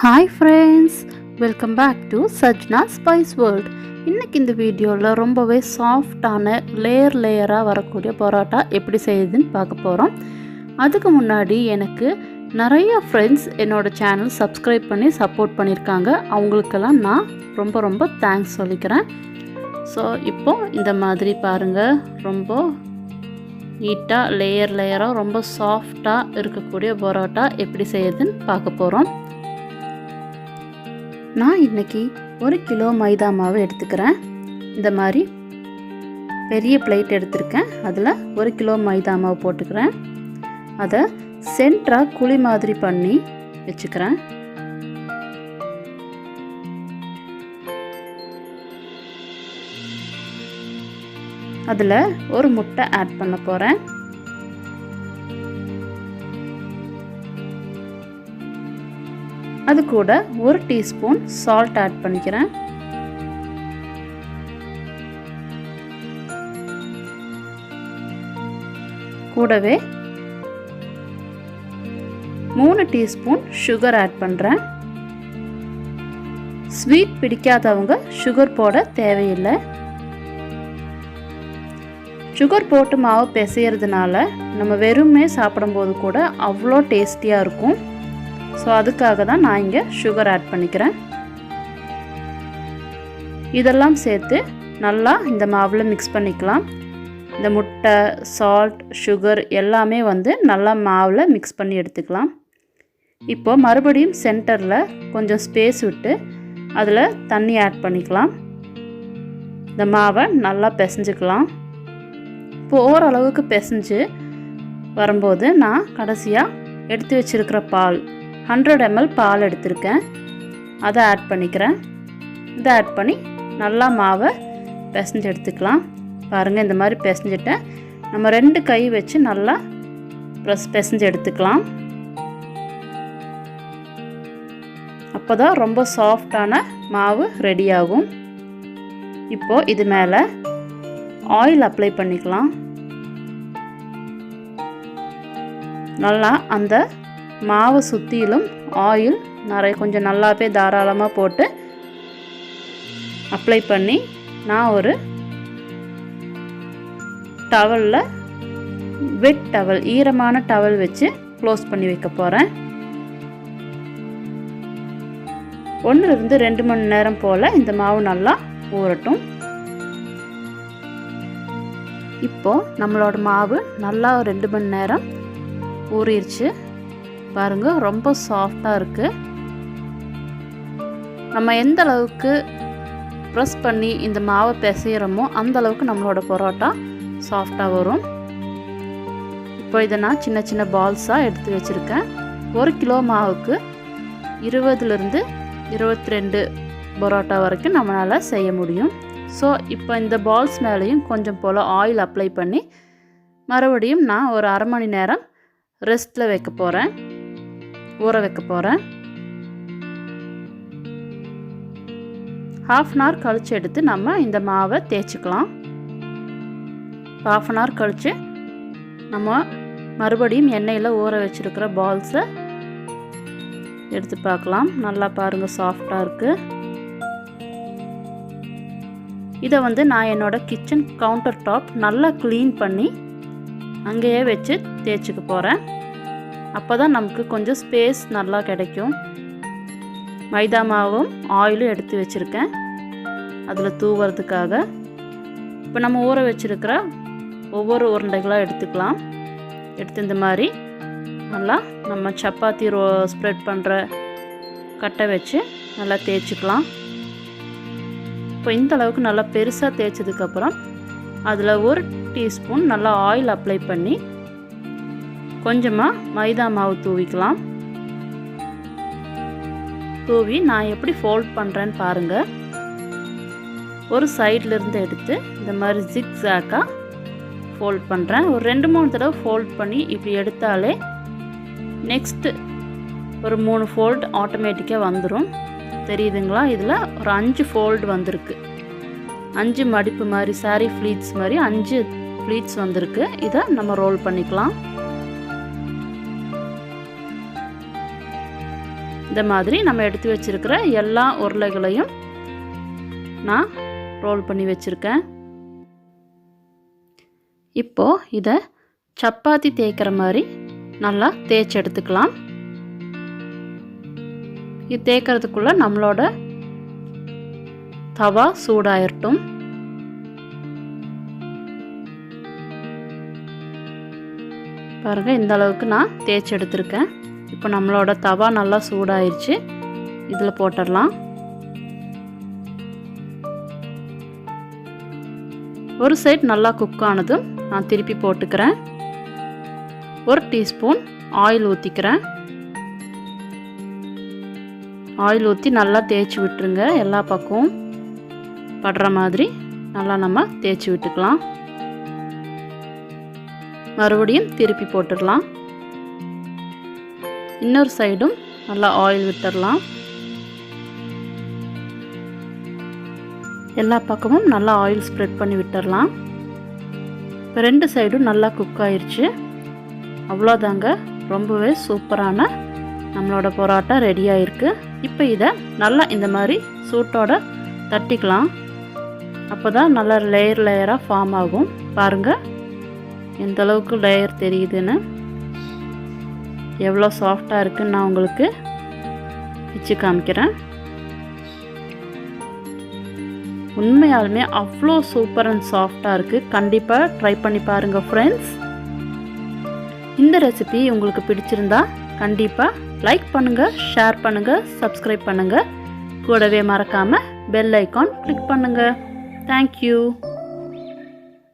Hi friends, welcome back to Sajna spice world. இன்றைக்கி இந்த வீடியோவில் ரொம்பவே சாஃப்டான லேயராக வரக்கூடிய பரோட்டா எப்படி செய்யுதுன்னு பார்க்க போகிறோம். அதுக்கு முன்னாடி எனக்கு நிறைய ஃப்ரெண்ட்ஸ் என்னோடய சேனல் சப்ஸ்கிரைப் பண்ணி சப்போர்ட் பண்ணியிருக்காங்க. அவங்களுக்கெல்லாம் நான் ரொம்ப தேங்க்ஸ் சொல்லிக்கிறேன். ஸோ இப்போது இந்த மாதிரி பாருங்கள், ரொம்ப நீட்டாக லேயராக ரொம்ப சாஃப்டாக இருக்கக்கூடிய பரோட்டா எப்படி செய்யுதுன்னு பார்க்க போகிறோம். நான் இன்றைக்கி 1 கிலோ மைதா மாவு எடுத்துக்கிறேன். இந்த மாதிரி பெரிய பிளேட் எடுத்திருக்கேன். அதில் 1 கிலோ மைதா மாவு போட்டுக்கிறேன். அதை சென்டராக குழி மாதிரி பண்ணி வச்சுக்கிறேன். அதில் ஒரு முட்டை ஆட் பண்ண போகிறேன். அது கூட 1 டீஸ்பூன் சால்ட் ஆட் பண்ணிக்கிறேன். கூடவே 3 டீஸ்பூன் சுகர் ஆட் பண்ணுறேன். ஸ்வீட் பிடிக்காதவங்க சுகர் போட தேவையில்லை. சுகர் போட்டு மாவு பிசைகிறதுனால நம்ம வெறுமே சாப்பிடும்போது கூட அவ்வளோ டேஸ்டியாக இருக்கும். ஸோ அதுக்காக தான் நான் இங்கே சுகர் ஆட் பண்ணிக்கிறேன். இதெல்லாம் சேர்த்து நல்லா இந்த மாவில் மிக்ஸ் பண்ணிக்கலாம். இந்த முட்டை, சால்ட், சுகர் எல்லாமே நல்லா மாவில் மிக்ஸ் பண்ணி எடுத்துக்கலாம். இப்போது மறுபடியும் சென்டரில் கொஞ்சம் ஸ்பேஸ் விட்டு அதில் தண்ணி ஆட் பண்ணிக்கலாம். இந்த மாவை நல்லா பிசைஞ்சுக்கலாம். இப்போ ஓரளவுக்கு பிசைஞ்சு வரும்போது நான் கடைசியாக எடுத்து வச்சுருக்கிற பால் 100 ml பால் எடுத்திருக்கேன். அதை ஆட் பண்ணிக்கிறேன். இதை ஆட் பண்ணி நல்லா மாவை பிசைஞ்சு எடுத்துக்கலாம். பாருங்கள், இந்த மாதிரி பிசைஞ்சிட்டேன். நம்ம 2 கை வச்சு நல்லா பிசைஞ்சு எடுத்துக்கலாம். அப்போ தான் ரொம்ப சாஃப்டான மாவு ரெடி ஆகும். இப்போது இது மேலே ஆயில் அப்ளை பண்ணிக்கலாம். நல்லா அந்த மாவு சுற்றிலும் ஆயில் கொஞ்சம் நல்லாவே தாராளமாக போட்டு அப்ளை பண்ணி நான் ஒரு டவலில் வெட் டவல், ஈரமான டவல் வச்சு க்ளோஸ் பண்ணி வைக்க போகிறேன். 1 to 2 மணி நேரம் போல் இந்த மாவு நல்லா ஊறட்டும். இப்போது நம்மளோட மாவு நல்லா 2 மணி நேரம் ஊறிடுச்சு. பாருங்கள், ரொம்ப சாஃப்டாக இருக்குது. நம்ம எந்த அளவுக்கு ப்ரெஸ் பண்ணி இந்த மாவை பிசைகிறோமோ அந்த அளவுக்கு நம்மளோட பரோட்டா சாஃப்டாக வரும். இப்போ இதை நான் சின்ன சின்ன பால்ஸாக எடுத்து வச்சுருக்கேன். 1 கிலோ மாவுக்கு 20 to 22 பரோட்டா வரைக்கும் நம்மளால் செய்ய முடியும். ஸோ இப்போ இந்த பால்ஸ் மேலேயும் கொஞ்சம் போல் ஆயில் அப்ளை பண்ணி மறுபடியும் நான் ஒரு 1/2 மணி நேரம் ரெஸ்ட்டில் வைக்க போகிறேன், ஊற வைக்க போகிறேன். 1/2 hour கழித்து எடுத்து நம்ம இந்த மாவை தேய்ச்சிக்கலாம். 1/2 hour கழித்து நம்ம மறுபடியும் எண்ணெயில் ஊற வச்சுருக்கிற பால்ஸை எடுத்து பார்க்கலாம். நல்லா பாருங்கள், சாஃப்டாக இருக்குது. இதை நான் என்னோடய கிச்சன் கவுண்டர் டாப் நல்லா க்ளீன் பண்ணி அங்கேயே வச்சு தேய்ச்சிக்க போகிறேன். அப்போ தான் நமக்கு கொஞ்சம் ஸ்பேஸ் நல்லா கிடைக்கும். மைதா மாவும் ஆயிலும் எடுத்து வச்சுருக்கேன் அதில் தூவுறதுக்காக. இப்போ நம்ம ஊற வச்சுருக்கிற ஒவ்வொரு உருண்டைகளாக எடுத்துக்கலாம். எடுத்து இந்த மாதிரி நல்லா நம்ம சப்பாத்தி ஸ்ப்ரெட் பண்ணுற கட்டை வச்சு நல்லா தேய்ச்சிக்கலாம். இப்போ இந்த அளவுக்கு நல்லா பெருசாக தேய்ச்சதுக்கப்புறம் அதில் 1 டீஸ்பூன் நல்லா ஆயில் அப்ளை பண்ணி கொஞ்சமாக மைதா மாவு தூவிக்கலாம். தூவி நான் எப்படி ஃபோல்ட் பண்ணுறேன்னு பாருங்கள். ஒரு சைட்லேருந்து எடுத்து இந்த மாதிரி ஜிக்ஸாக்காக ஃபோல்ட் பண்ணுறேன். ஒரு 2-3 தடவை ஃபோல்ட் பண்ணி இப்படி எடுத்தாலே நெக்ஸ்ட்டு ஒரு 3 ஃபோல்ட் ஆட்டோமேட்டிக்காக வந்துடும். தெரியுதுங்களா? இதில் ஒரு 5 ஃபோல்டு வந்திருக்கு. 5 மடிப்பு மாதிரி, சாரீ ஃப்ளீட்ஸ் மாதிரி 5 ஃப்ளீட்ஸ் வந்திருக்கு. இதை நம்ம ரோல் பண்ணிக்கலாம். இந்த மாதிரி நம்ம எடுத்து வச்சிருக்கிற எல்லா உருளைகளையும் நான் ரோல் பண்ணி வச்சுருக்கேன். இப்போது இதை சப்பாத்தி தேய்க்கிற மாதிரி நல்லா தேய்ச்சி எடுத்துக்கலாம். இது தேய்க்கிறதுக்குள்ளே நம்மளோட தவா சூடாயிரட்டும். பாருங்கள், இந்த அளவுக்கு நான் தேய்ச்சி எடுத்துருக்கேன். இப்போ நம்மளோட தவா நல்லா சூடாயிருச்சு. இதில் போட்டுடலாம். ஒரு சைடு நல்லா குக் ஆனதும் நான் திருப்பி போட்டுக்கிறேன். 1 டீஸ்பூன் ஆயில் ஊற்றிக்கிறேன். ஆயில் ஊற்றி நல்லா தேய்ச்சி விட்டுருங்க. எல்லா பக்கமும் படுற மாதிரி நல்லா நம்ம தேய்ச்சி விட்டுக்கலாம். மறுபடியும் திருப்பி போட்டுடலாம். இன்னொரு சைடும் நல்லா ஆயில் விட்டுடலாம். எல்லா பக்கமும் நல்லா ஆயில் ஸ்ப்ரெட் பண்ணி விட்டுடலாம். இப்போ 2 சைடும் நல்லா குக் ஆயிடுச்சு. அவ்வளோதாங்க, ரொம்பவே சூப்பரான நம்மளோட பரோட்டா ரெடி ஆகிருக்கு. இப்போ இதை நல்லா இந்த மாதிரி சூட்டோட தட்டிக்கலாம். அப்போ தான் நல்லா லேயராக ஃபார்ம் ஆகும். பாருங்கள் எந்த அளவுக்கு லேயர் தெரியுதுன்னு, எவ்வளோ சாஃப்டாக இருக்குன்னு நான் உங்களுக்கு வச்சு காமிக்கிறேன். உண்மையாலுமே அவ்வளோ சூப்பர் அண்ட் சாஃப்டாக இருக்குது. கண்டிப்பாக ட்ரை பண்ணி பாருங்கள் ஃப்ரெண்ட்ஸ். இந்த ரெசிபி உங்களுக்கு பிடிச்சிருந்தா கண்டிப்பாக லைக் பண்ணுங்கள், ஷேர் பண்ணுங்கள், சப்ஸ்கிரைப் பண்ணுங்கள். கூடவே மறக்காமல் பெல் ஐக்கான் கிளிக் பண்ணுங்கள். தேங்க்யூ.